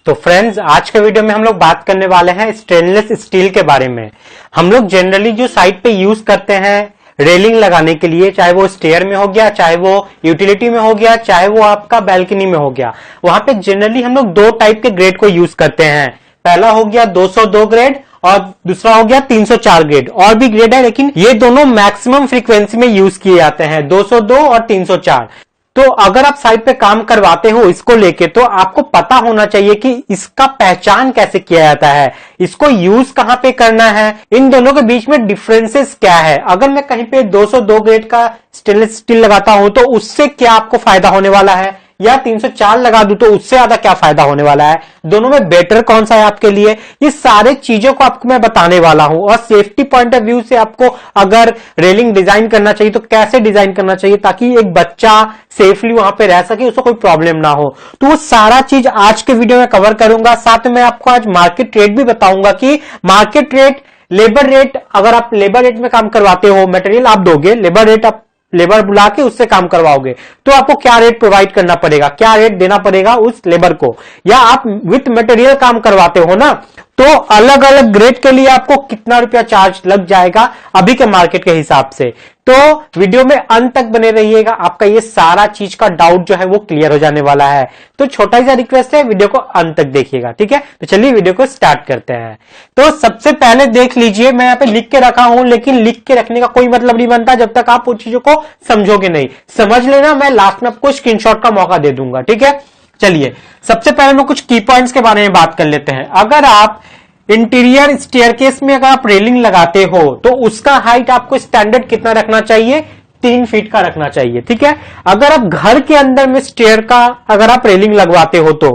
तो फ्रेंड्स, आज के वीडियो में हम लोग बात करने वाले हैं स्टेनलेस स्टील के बारे में। हम लोग जनरली जो साइट पे यूज करते हैं रेलिंग लगाने के लिए, चाहे वो स्टेयर में हो गया, चाहे वो यूटिलिटी में हो गया, चाहे वो आपका बैल्कनी में हो गया, वहां पे जनरली हम लोग दो टाइप के ग्रेड को यूज करते हैं। पहला हो गया 202 ग्रेड और दूसरा हो गया 304 ग्रेड। और भी ग्रेड है, लेकिन ये दोनों मैक्सिमम फ्रीक्वेंसी में यूज किए जाते हैं, 202 और 304। तो अगर आप साइट पे काम करवाते हो इसको लेके, तो आपको पता होना चाहिए कि इसका पहचान कैसे किया जाता है, इसको यूज कहां पे करना है, इन दोनों के बीच में डिफरेंसेस क्या है। अगर मैं कहीं पे 202 ग्रेड का स्टेनलेस स्टील लगाता हूं तो उससे क्या आपको फायदा होने वाला है, या 304 लगा दूं तो उससे ज्यादा क्या फायदा होने वाला है, दोनों में बेटर कौन सा है आपके लिए, ये सारे चीजों को आपको मैं बताने वाला हूं। और सेफ्टी पॉइंट ऑफ व्यू से आपको अगर रेलिंग डिजाइन करना चाहिए तो कैसे डिजाइन करना चाहिए ताकि एक बच्चा सेफली वहां पे रह सके, उसको कोई प्रॉब्लम ना हो, तो वो सारा चीज आज के वीडियो में कवर करूंगा। साथ में मैं आपको आज मार्केट रेट भी बताऊंगा कि मार्केट रेट, लेबर रेट, अगर आप लेबर रेट में काम करवाते हो, मटेरियल आप दोगे, लेबर रेट आप लेबर बुला के उससे काम करवाओगे तो आपको क्या रेट प्रोवाइड करना पड़ेगा, क्या रेट देना पड़ेगा उस लेबर को, या आप विथ मटेरियल काम करवाते हो ना, तो अलग अलग ग्रेड के लिए आपको कितना रुपया चार्ज लग जाएगा अभी के मार्केट के हिसाब से। तो वीडियो में अंत तक बने रहिएगा, आपका ये सारा चीज का डाउट जो है वो क्लियर हो जाने वाला है। तो छोटा सा रिक्वेस्ट है, वीडियो को अंत तक देखिएगा, ठीक है। तो चलिए वीडियो को स्टार्ट करते हैं। तो सबसे पहले देख लीजिए, मैं यहाँ पे लिख के रखा हूं, लेकिन लिख के रखने का कोई मतलब नहीं बनता जब तक आप उन चीजों को समझोगे नहीं। समझ लेना, मैं लास्ट में आपको स्क्रीनशॉट का मौका दे दूंगा, ठीक है। चलिए सबसे पहले हम कुछ की पॉइंट्स के बारे में बात कर लेते हैं। अगर आप इंटीरियर स्टेयरकेस में अगर आप रेलिंग लगाते हो तो उसका हाइट आपको स्टैंडर्ड कितना रखना चाहिए, 3 फीट का रखना चाहिए, ठीक है। अगर आप घर के अंदर में स्टेयर का अगर आप रेलिंग लगवाते हो तो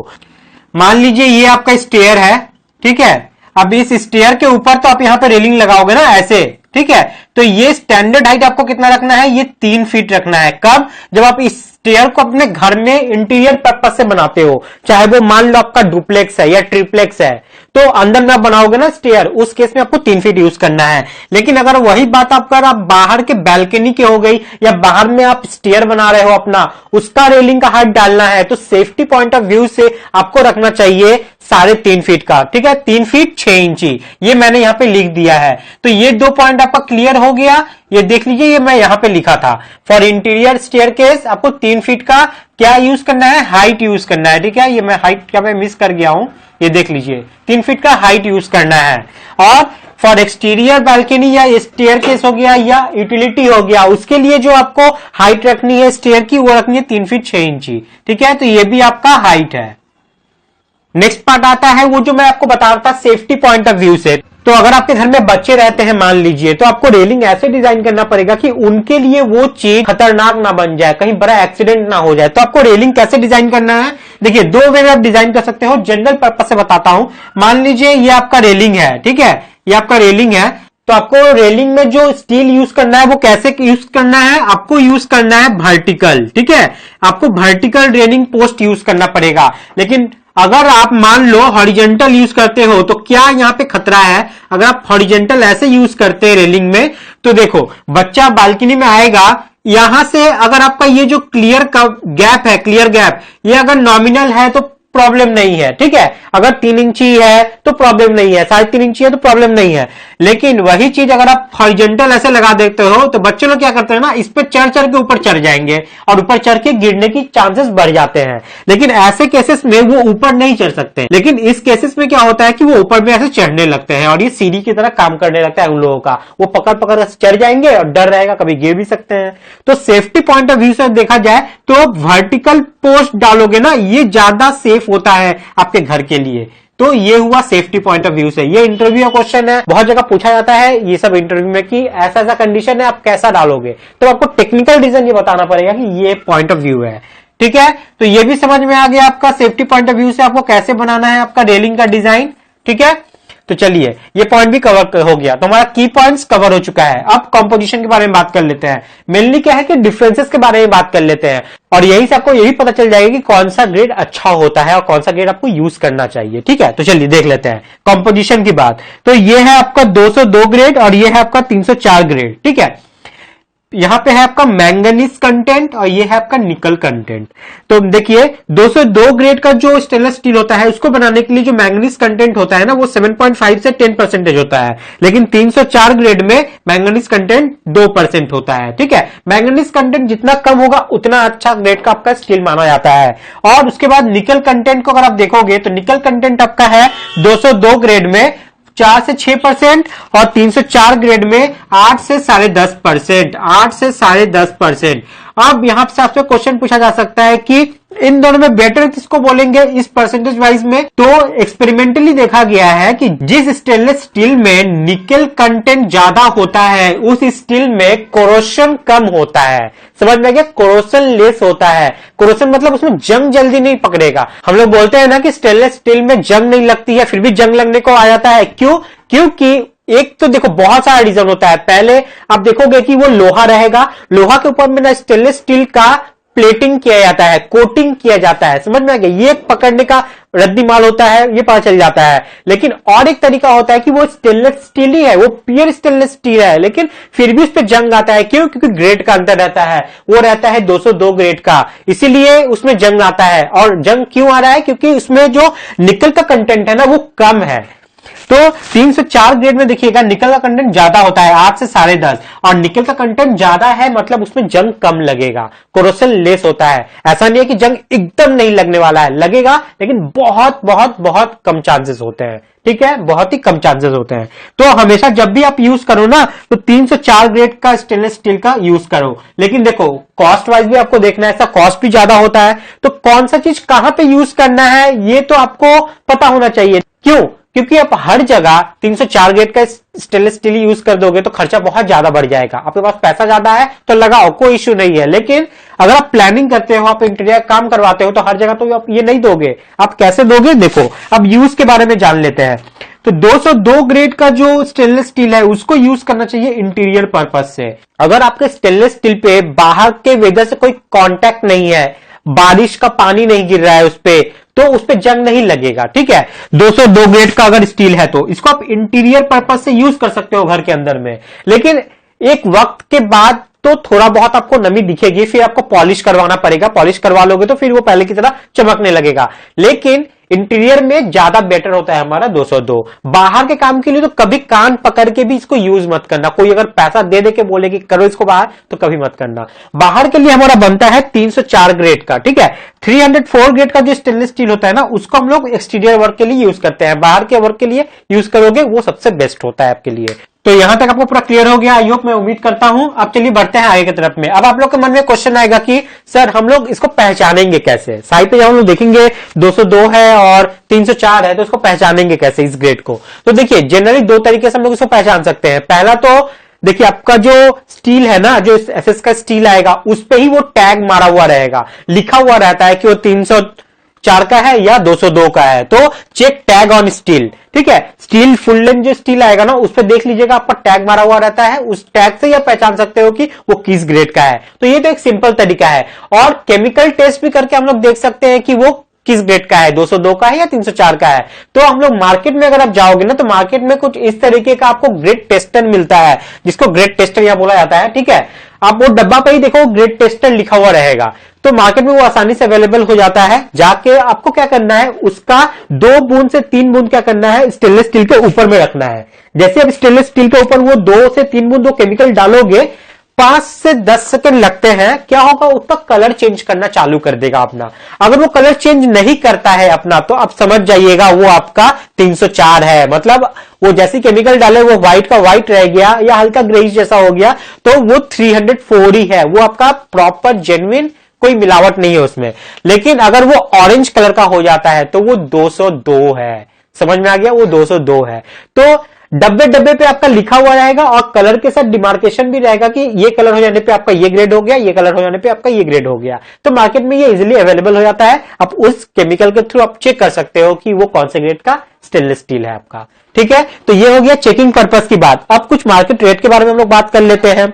मान लीजिए ये आपका स्टेयर है, ठीक है। अब इस स्टेयर के ऊपर तो आप यहां पे रेलिंग लगाओगे ना ऐसे, ठीक है। तो ये स्टैंडर्ड हाइट आपको कितना रखना है, ये 3 फीट रखना है। कब? जब आप इस स्टेयर को अपने घर में इंटीरियर पर्पस से बनाते हो, चाहे वो मान लो आपका डुप्लेक्स है या ट्रिप्लेक्स है, तो अंदर में आप बनाओगे ना स्टेयर, उस केस में आपको 3 फीट यूज करना है। लेकिन अगर वही बात आप बाहर के बैल्कनी की हो गई, या बाहर में आप स्टेयर बना रहे हो अपना, उसका रेलिंग का हाइट डालना है, तो सेफ्टी पॉइंट ऑफ व्यू से आपको रखना चाहिए 3.5 फीट का, ठीक है। 3 फीट 6 इंची, ये मैंने यहां पे लिख दिया है। तो ये 2 पॉइंट आपका क्लियर हो गया। ये देख लीजिए, ये मैं यहां पे लिखा था, फॉर इंटीरियर स्टेयरकेस आपको 3 फीट का क्या यूज करना है, हाइट यूज करना है, ठीक है। ये मैं हाइट क्या मैं मिस कर गया हूं, ये देख लीजिए, 3 फीट का हाइट यूज करना है। और फॉर एक्सटीरियर बैल्कनी या स्टेयरकेस हो गया या यूटिलिटी हो गया, उसके लिए जो आपको हाइट रखनी है स्टेयर की, वो रखनी है 3 फीट 6 इंची, ठीक है। तो ये भी आपका हाइट है। नेक्स्ट पार्ट आता है वो जो मैं आपको बता रहा था सेफ्टी पॉइंट ऑफ व्यू से। तो अगर आपके घर में बच्चे रहते हैं मान लीजिए, तो आपको रेलिंग ऐसे डिजाइन करना पड़ेगा कि उनके लिए वो चीज खतरनाक ना बन जाए, कहीं बड़ा एक्सीडेंट ना हो जाए। तो आपको रेलिंग कैसे डिजाइन करना है, देखिए 2 वे में आप डिजाइन कर सकते हो। जनरल पर्पस से बताता हूं, मान लीजिए ये आपका रेलिंग है, ठीक है, ये आपका रेलिंग है। तो आपको रेलिंग में जो स्टील यूज करना है वो कैसे यूज करना है, आपको यूज करना है वर्टिकल, ठीक है। आपको वर्टिकल रेलिंग पोस्ट यूज करना पड़ेगा। लेकिन अगर आप मान लो हॉरिजॉन्टल यूज करते हो तो क्या यहां पे खतरा है, अगर आप हॉरिजॉन्टल ऐसे यूज करते हैं रेलिंग में, तो देखो बच्चा बालकनी में आएगा, यहां से अगर आपका ये जो क्लियर गैप है, क्लियर गैप, ये अगर नॉमिनल है तो प्रॉब्लम नहीं है, ठीक है। अगर 3 इंची है तो प्रॉब्लम नहीं है, 3.5 इंची है तो प्रॉब्लम नहीं है। लेकिन वही चीज अगर आप हॉरिजॉन्टल ऐसे लगा देते हो तो बच्चे लोग क्या करते हैं ना, इस पे चढ़ चढ़ के ऊपर चढ़ जाएंगे और ऊपर चढ़ के गिरने की चांसेस बढ़ जाते हैं। लेकिन ऐसे केसेस में वो ऊपर नहीं चढ़ सकते। लेकिन इस केसेस में क्या होता है कि वो ऊपर में ऐसे चढ़ने लगते हैं और ये सीढ़ी की तरह काम करने लगता है उन लोगों का, वो पकड़ पकड़ चढ़ जाएंगे और डर रहेगा कभी गिर भी सकते हैं। तो सेफ्टी पॉइंट ऑफ व्यू से देखा जाए तो वर्टिकल पोस्ट डालोगे ना, ये ज्यादा सेफ होता है आपके घर के लिए। तो ये हुआ सेफ्टी पॉइंट ऑफ व्यू से। ये इंटरव्यू का क्वेश्चन है, बहुत जगह पूछा जाता है ये सब इंटरव्यू में कि ऐसा ऐसा कंडीशन है आप कैसा डालोगे, तो आपको टेक्निकल रीजन ये बताना पड़ेगा कि ये पॉइंट ऑफ व्यू है, ठीक है। तो ये भी समझ में आ गया आपका सेफ्टी पॉइंट ऑफ व्यू से आपको कैसे बनाना है आपका रेलिंग का डिजाइन, ठीक है। तो चलिए ये पॉइंट भी कवर हो गया, तो हमारा की पॉइंट्स कवर हो चुका है। अब कंपोजिशन के बारे में बात कर लेते हैं। मेनली क्या है कि डिफरेंसेस के बारे में बात कर लेते हैं, और यही से आपको यही पता चल जाएगा कि कौन सा ग्रेड अच्छा होता है और कौन सा ग्रेड आपको यूज करना चाहिए, ठीक है। तो चलिए देख लेते हैं कंपोजिशन की बात। तो ये है आपका 202 ग्रेड और ये है आपका 304 ग्रेड, ठीक है। यहाँ पे है आपका मैंगनीज कंटेंट और ये है आपका निकल कंटेंट। तो देखिए 202 ग्रेड का जो स्टेनलेस स्टील होता है उसको बनाने के लिए जो मैंगनीज कंटेंट होता है ना वो 7.5 से 10% होता है, लेकिन 304 ग्रेड में मैंगनीज कंटेंट 2% होता है। ठीक है, मैंगनीज कंटेंट जितना कम होगा उतना अच्छा ग्रेड का आपका स्टील माना जाता है। और उसके बाद निकल कंटेंट को अगर आप देखोगे तो निकल कंटेंट आपका है 202 ग्रेड में 4 से 6% और 304 ग्रेड में 8 से 10.5%, 8 से 10.5%। अब यहां से आपसे क्वेश्चन पूछा जा सकता है कि इन दोनों में बेटर किसको बोलेंगे इस परसेंटेज वाइज में। तो एक्सपेरिमेंटली देखा गया है कि जिस स्टेनलेस स्टील में निकल कंटेंट ज्यादा होता है उस स्टील में कोरोशन कम होता है। समझ में आ गया, कोरोशन लेस होता है। कोरोशन मतलब उसमें जंग जल्दी नहीं पकड़ेगा। हम लोग बोलते हैं ना कि स्टेनलेस स्टील में जंग नहीं लगती है, फिर भी जंग लगने को आ जाता है। क्यों? क्योंकि एक तो देखो बहुत सारा रीजन होता है। पहले आप देखोगे कि वो लोहा रहेगा, लोहा के ऊपर में ना स्टेनलेस स्टील का प्लेटिंग किया जाता है, कोटिंग किया जाता है। समझ में आ गया, ये पकड़ने का रद्दी माल होता है, ये पता चल जाता है। लेकिन और एक तरीका होता है कि वो स्टेनलेस स्टील ही है, वो प्योर स्टेनलेस स्टील है, लेकिन फिर भी उस पर जंग आता है। क्यों? क्योंकि ग्रेड का अंतर रहता है, वो रहता है 202 ग्रेड का, इसीलिए उसमें जंग आता है। और जंग क्यों आ रहा है? क्योंकि उसमें जो निकल का कंटेंट है ना वो कम है। तो 304 ग्रेड में देखिएगा निकल का कंटेंट ज्यादा होता है 8 से 10.5, और निकल का कंटेंट ज्यादा है मतलब उसमें जंग कम लगेगा, कोरोशन लेस होता है। ऐसा नहीं है कि जंग एकदम नहीं लगने वाला है, लगेगा, लेकिन बहुत बहुत बहुत कम चांसेस होते हैं। ठीक है, बहुत ही कम चांसेस होते हैं। तो हमेशा जब भी आप यूज करो ना तो 304 ग्रेड का स्टेनलेस स्टील का यूज करो। लेकिन देखो कॉस्ट वाइज भी आपको देखना है, ऐसा कॉस्ट भी ज्यादा होता है, तो कौन सा चीज कहां पे यूज करना है ये तो आपको पता होना चाहिए। क्यों? क्योंकि आप हर जगह 304 ग्रेड का स्टेनलेस स्टील यूज कर दोगे तो खर्चा बहुत ज्यादा बढ़ जाएगा। आपके पास पैसा ज्यादा है तो लगाओ, कोई इश्यू नहीं है। लेकिन अगर आप प्लानिंग करते हो, आप इंटीरियर काम करवाते हो, तो हर जगह तो आप ये नहीं दोगे। आप कैसे दोगे? देखो अब यूज के बारे में जान लेते हैं। तो 202 ग्रेड का जो स्टेनलेस स्टील है उसको यूज करना चाहिए इंटीरियर पर्पज से। अगर आपके स्टेनलेस स्टील पे बाहर के वेदर से कोई कांटेक्ट नहीं है, बारिश का पानी नहीं गिर रहा है उस पे, तो उस पे जंग नहीं लगेगा। ठीक है, 202 ग्रेड का अगर स्टील है तो इसको आप इंटीरियर पर्पज से यूज कर सकते हो घर के अंदर में। लेकिन एक वक्त के बाद तो थोड़ा बहुत आपको नमी दिखेगी, फिर आपको पॉलिश करवाना पड़ेगा। पॉलिश करवा लोगे तो फिर वो पहले की तरह चमकने लगेगा। लेकिन इंटीरियर में ज्यादा बेटर होता है हमारा 202। बाहर के काम के लिए तो कभी कान पकड़ के भी इसको यूज मत करना। कोई अगर पैसा दे दे के बोले कि करो इसको बाहर, तो कभी मत करना। बाहर के लिए हमारा बनता है 304 ग्रेड का। ठीक है, 304 ग्रेड का जो स्टेनलेस स्टील होता है ना उसको हम लोग एक्सटीरियर वर्क के लिए यूज करते हैं। बाहर के वर्क के लिए यूज करोगे वो सबसे बेस्ट होता है आपके लिए। तो यहां तक आपको पूरा क्लियर हो गया, आई होप, मैं उम्मीद करता हूं। अब चलिए बढ़ते हैं आगे की तरफ में। अब आप लोग के मन में क्वेश्चन आएगा कि सर हम लोग इसको पहचानेंगे कैसे? साइड पे जब हम लोग देखेंगे 202 है और 304 है तो इसको पहचानेंगे कैसे इस ग्रेड को? तो देखिए जनरली दो तरीके से हम लोग इसको पहचान सकते हैं। पहला तो देखिए आपका जो स्टील है ना, जो एसएस का स्टील आएगा उस पे ही वो टैग मारा हुआ रहेगा, लिखा हुआ रहता है कि वो 304 का है या 202 का है। तो चेक टैग ऑन स्टील। ठीक है, स्टील फुल लेंथ जो स्टील आएगा ना उस पर देख लीजिएगा आपका टैग मारा हुआ रहता है, उस टैग से आप पहचान सकते हो कि वो किस ग्रेड का है। तो ये तो एक सिंपल तरीका है। और केमिकल टेस्ट भी करके हम लोग देख सकते हैं कि वो किस ग्रेड का है, 202 का है या 304 का है। तो हम लोग मार्केट में अगर आप जाओगे ना तो मार्केट में कुछ इस तरीके का आपको ग्रेड टेस्टर मिलता है, जिसको ग्रेड टेस्टर यहां बोला जाता है। ठीक है, आप वो डब्बा पे ही देखो ग्रेड टेस्टर लिखा हुआ रहेगा, तो मार्केट में वो आसानी से अवेलेबल हो जाता है। जाके आपको क्या करना है, उसका 2 बूंद से 3 बूंद क्या करना है, स्टेनलेस स्टील के ऊपर में रखना है। जैसे आप स्टेनलेस स्टील के ऊपर वो 2 से 3 बूंद केमिकल डालोगे, 5 से 10 सेकंड लगते हैं, क्या होगा, उसका कलर चेंज करना चालू कर देगा अपना। अगर वो कलर चेंज नहीं करता है अपना तो आप समझ जाइएगा वो आपका 304 है। मतलब वो जैसे केमिकल डाले वो व्हाइट का व्हाइट रह गया या हल्का ग्रेइश जैसा हो गया तो वो 304 ही है, वो आपका प्रॉपर जेन्युइन, कोई मिलावट नहीं है उसमें। लेकिन अगर वो ऑरेंज कलर का हो जाता है तो वो 202 है। समझ में आ गया, वो 202 है। तो डब्बे डब्बे पे आपका लिखा हुआ रहेगा और कलर के साथ डिमार्केशन भी रहेगा कि ये कलर हो जाने पे आपका ये ग्रेड हो गया, ये कलर हो जाने पे आपका ये ग्रेड हो गया। तो मार्केट में ये इजीली अवेलेबल हो जाता है। आप उस केमिकल के थ्रू आप चेक कर सकते हो कि वो कौन से ग्रेड का स्टेनलेस स्टील है आपका। ठीक है, तो ये हो गया चेकिंग पर्पस की बात। अब कुछ मार्केट रेट के बारे में हम लोग बात कर लेते हैं।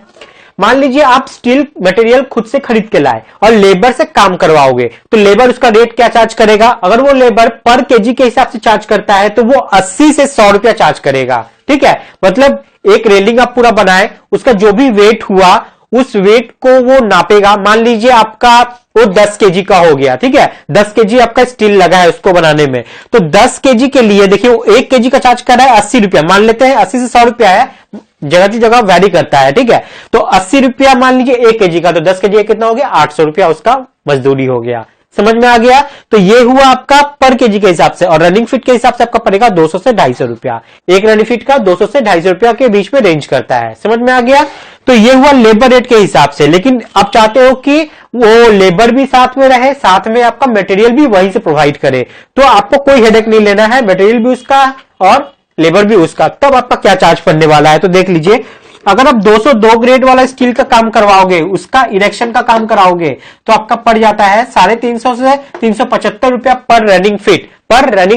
मान लीजिए आप स्टील मटेरियल खुद से खरीद के लाए और लेबर से काम करवाओगे, तो लेबर उसका रेट क्या चार्ज करेगा? अगर वो लेबर पर केजी के हिसाब से चार्ज करता है तो वो 80 से 100 रुपया चार्ज करेगा। ठीक है, मतलब एक रेलिंग आप पूरा बनाए, उसका जो भी वेट हुआ उस वेट को वो नापेगा। मान लीजिए आपका वो 10 केजी का हो गया, ठीक है, 10 केजी आपका स्टील लगा है उसको बनाने में, तो 10 केजी के लिए देखिए 1 केजी का चार्ज कर रहा है 80 रुपया, मान लेते हैं 80 से 100 रुपया है, जगह की जगह वैरी करता है, ठीक है। तो 80 रुपया मान लीजिए 1 केजी का, तो 10 केजी कितना हो गया, 800 रुपया उसका मजदूरी हो गया। समझ में आ गया? तो ये हुआ आपका पर केजी के हिसाब से, और रनिंग फीट के हिसाब से आपका पड़ेगा 200 से 250 रुपया। एक रनिंग फीट का 200 से 250 रुपया के बीच में रेंज करता है। समझ में आ गया? तो ये हुआ लेबर रेट के हिसाब से। लेकिन आप चाहते हो कि वो लेबर भी साथ में रहे, साथ में आपका मटेरियल भी वहीं से प्रोवाइड करे, तो आपको कोई हेडेक नहीं लेना है, मटेरियल भी उसका और लेबर भी उसका। तब आपका क्या चार्ज पड़ने वाला है, तो देख लीजिए। अगर आप 202 ग्रेड वाला स्टील का काम करवाओगे, उसका इरेक्शन का काम कराओगे, तो आपका पड़ जाता है 350 से 375 रुपया पर रनिंग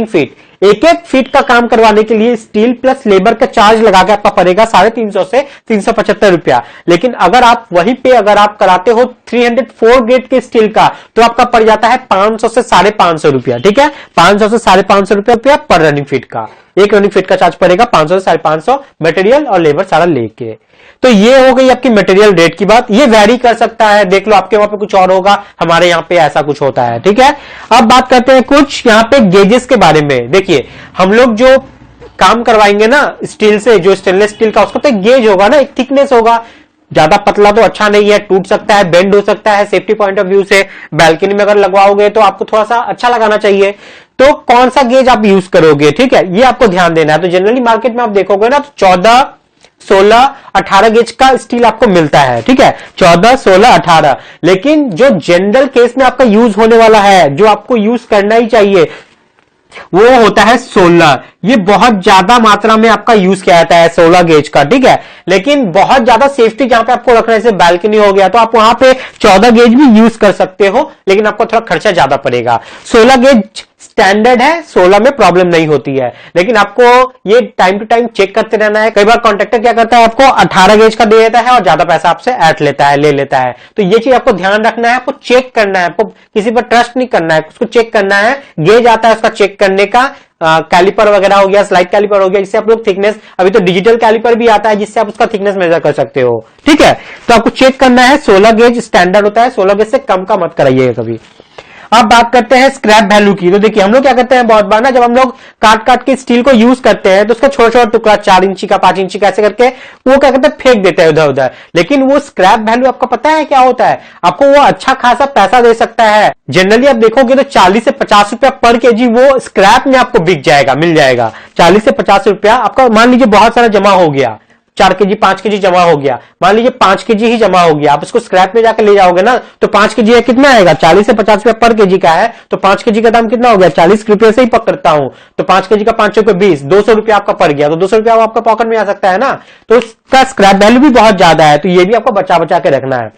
फीट। एक एक फीट का काम करवाने के लिए स्टील प्लस लेबर का चार्ज लगा के आपका पड़ेगा 350 से 375 रुपया। लेकिन अगर आप वहीं पे अगर आप कराते हो 304 ग्रेड के स्टील का, तो आपका पड़ जाता है 500 से 550 रुपया, ठीक है, 500 से 550 रुपया पर रनिंग फीट का। एक रनिंग फीट का चार्ज पड़ेगा 500 से 550, मटेरियल और लेबर सारा लेके। तो ये हो गई आपकी मटेरियल रेट की बात। ये वैरी कर सकता है, देख लो आपके वहां पे कुछ और होगा, हमारे यहाँ पे ऐसा कुछ होता है, ठीक है। अब बात करते हैं कुछ यहाँ पे गेजेस के बारे में। देखिए हम लोग जो काम करवाएंगे ना स्टील से, जो स्टेनलेस स्टील का, उसका तो एक गेज होगा ना, एक थिकनेस होगा। ज्यादा पतला तो अच्छा नहीं है, टूट सकता है, बेंड हो सकता है। सेफ्टी पॉइंट ऑफ व्यू से बैल्कनी में अगर लगवाओगे तो आपको थोड़ा सा अच्छा लगाना चाहिए। तो कौन सा गेज आप यूज करोगे, ठीक है, ये आपको ध्यान देना है। तो जनरली मार्केट में आप देखोगे ना, तो 14, 16, 18 गेज का स्टील आपको मिलता है, ठीक है, 14, 16, 18। लेकिन जो जनरल केस में आपका यूज होने वाला है, जो आपको यूज करना ही चाहिए, वो होता है 16। ये बहुत ज्यादा मात्रा में आपका यूज किया जाता है 16 गेज का, ठीक है। लेकिन बहुत ज्यादा सेफ्टी जहां पे आपको रखना है, जैसे बैल्कनी हो गया, तो आप वहां पे 14 गेज भी यूज कर सकते हो, लेकिन आपको थोड़ा खर्चा ज्यादा पड़ेगा। 16 गेज स्टैंडर्ड है, 16 में प्रॉब्लम नहीं होती है। लेकिन आपको ये टाइम टू टाइम चेक करते रहना है। कई बार कॉन्ट्रैक्टर क्या करता है, आपको 18 गेज का दे देता है और ज्यादा पैसा आपसे ऐट लेता है, ले लेता है। तो ये चीज आपको ध्यान रखना है, आपको चेक करना है, आपको किसी पर ट्रस्ट नहीं करना है, उसको चेक करना है। गेज आता है उसका चेक करने का, कैलिपर वगैरह हो गया, स्लाइड कैलिपर हो गया, जिससे आप लोग थिकनेस, अभी तो डिजिटल कैलिपर भी आता है जिससे आप उसका थिकनेस मेजर कर सकते हो, ठीक है। तो आपको चेक करना है, 16 गेज स्टैंडर्ड होता है, 16 गेज से कम का मत कराइएगा कभी। अब बात करते हैं स्क्रैप वैल्यू की। तो देखिए हम लोग क्या करते हैं, बहुत बार ना जब हम लोग काट काट के स्टील को यूज करते हैं, तो उसका छोटा छोटा टुकड़ा 4 इंची का, 5 इंची का, ऐसे करके वो क्या करते हैं, फेंक देते हैं उधर उधर। लेकिन वो स्क्रैप वैल्यू आपको पता है क्या होता है, आपको वो अच्छा खासा पैसा दे सकता है। जनरली आप देखोगे तो 40 से 50 रुपया पर केजी वो स्क्रैप में आपको बिक जाएगा, मिल जाएगा। 40 से 50 रुपया आपका, मान लीजिए बहुत सारा जमा हो गया, 4 केजी 5 केजी जमा हो गया, मान लीजिए 5 केजी ही जमा हो गया, आप इसको स्क्रैप में जाकर ले जाओगे ना, तो 5 केजी कितना आएगा, 40 से 50 रुपया पर केजी का है, तो 5 केजी का दाम कितना हो गया, 40 रुपये से ही पकड़ता हूं, तो 5 केजी का 5 रुपये 20, 200 रुपया आपका पड़ गया, तो 200 रुपया आपका पॉकेट में आ सकता है ना। तो इसका स्क्रैप वैल्यू भी बहुत ज्यादा है, तो ये भी आपको बचा बचा के रखना है।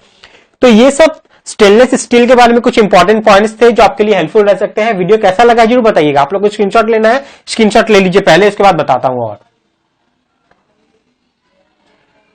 तो ये सब स्टेनलेस स्टील के बारे में कुछ इंपॉर्टेंट पॉइंट्स थे जो आपके लिए हेल्पफुल रह सकते हैं। वीडियो कैसा लगा जरूर बताइएगा। आप लोग को स्क्रीनशॉट लेना है, स्क्रीनशॉट ले लीजिए पहले, उसके बाद बताता हूं। और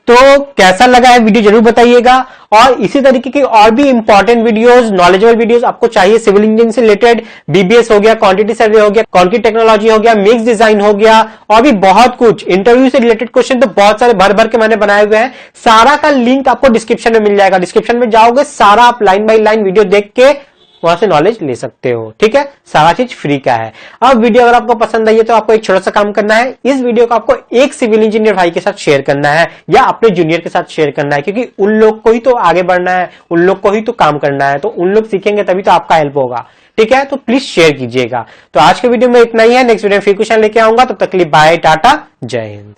तो कैसा लगा है वीडियो जरूर बताइएगा। और इसी तरीके की और भी इंपॉर्टेंट वीडियोस, नॉलेजेबल वीडियोस आपको चाहिए सिविल इंजीनियरिंग से रिलेटेड, बीबीएस हो गया, क्वांटिटी सर्वे हो गया, कंक्रीट टेक्नोलॉजी हो गया, मिक्स डिजाइन हो गया, और भी बहुत कुछ, इंटरव्यू से रिलेटेड क्वेश्चन तो बहुत सारे भर भर के मैंने बनाए हुए हैं। सारा का लिंक आपको डिस्क्रिप्शन में मिल जाएगा। डिस्क्रिप्शन में जाओगे, सारा आप लाइन बाय लाइन वीडियो देख के वहां से नॉलेज ले सकते हो, ठीक है। सारा चीज फ्री का है। अब वीडियो अगर आपको पसंद आई है तो आपको एक छोटा सा काम करना है, इस वीडियो को आपको एक सिविल इंजीनियर भाई के साथ शेयर करना है या अपने जूनियर के साथ शेयर करना है, क्योंकि उन लोग को ही तो आगे बढ़ना है, उन लोग को ही तो काम करना है, तो उन लोग सीखेंगे तभी तो आपका हेल्प होगा, ठीक है। तो प्लीज शेयर कीजिएगा। तो आज के वीडियो में इतना ही है, नेक्स्ट वीडियो में फिर क्वेश्चन लेके आऊंगा, तब तक के लिए बाय, टाटा, जय हिंद।